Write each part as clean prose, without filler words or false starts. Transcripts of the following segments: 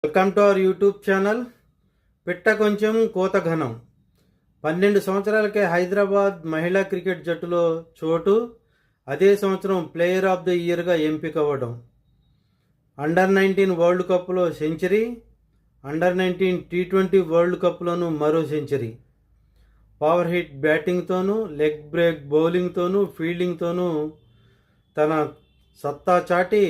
Welcome to our YouTube channel. పిట్ట కొంచెం కోత ఘనం. 12 సంవత్సరాలకే హైదరాబాద్ మహిళా క్రికెట్ జట్టులో చోటు, అదే సంవత్సరం ప్లేయర్ ఆఫ్ ద ఇయర్గా ఎంపిక అవ్వడం, అండర్-19 వరల్డ్ కప్లో సెంచరీ, అండర్-19 టీ20 వరల్డ్ కప్లోనూ మరో సెంచరీ, పవర్ హిట్ బ్యాటింగ్తోనూ, లెగ్ బ్రేక్ బౌలింగ్తోనూ, ఫీల్డింగ్తోనూ తన సత్తా చాటి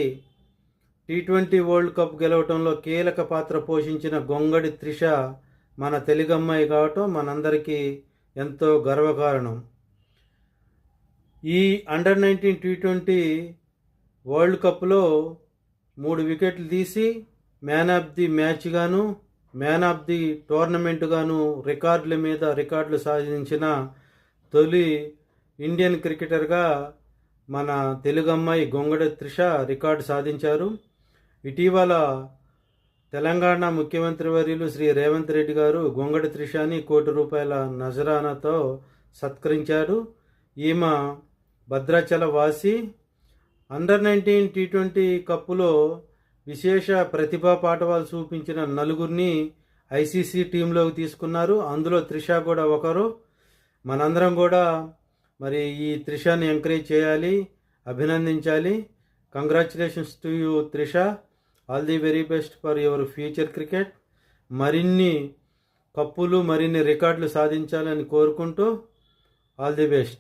టీ20 వరల్డ్ కప్ గెలవటంలో కీలక పాత్ర పోషించిన గొంగడి త్రిష మన తెలుగమ్మాయి కావటం మనందరికీ ఎంతో గర్వకారణం. ఈ అండర్-19 టీ20 వరల్డ్ కప్లో 3 వికెట్లు తీసి మ్యాన్ ఆఫ్ ది మ్యాచ్ గాను, మ్యాన్ ఆఫ్ ది టోర్నమెంట్ గాను రికార్డుల మీద రికార్డులు సాధించిన తొలి ఇండియన్ క్రికెటర్గా మన తెలుగమ్మాయి గొంగడి త్రిష రికార్డు సాధించారు. ఇటీవల తెలంగాణ ముఖ్యమంత్రి వర్యులు శ్రీ రేవంత్ రెడ్డి గారు గొంగడి త్రిషాని ₹1 కోటి నజరానాతో సత్కరించారు. ఈమె భద్రాచల వాసి. అండర్-19 టీ20 కప్పులో విశేష ప్రతిభా పాఠవాలు చూపించిన 4 ఐసీసీ టీంలోకి తీసుకున్నారు. అందులో త్రిష కూడా ఒకరు. మనందరం కూడా మరి ఈ త్రిషాని ఎంకరేజ్ చేయాలి, అభినందించాలి. Congratulations to you Trisha. All the very best for your future cricket. మరిన్ని కప్పులు, మరిన్ని రికార్డులు సాధించాలని కోరుకుంటూ ఆల్ ది బెస్ట్.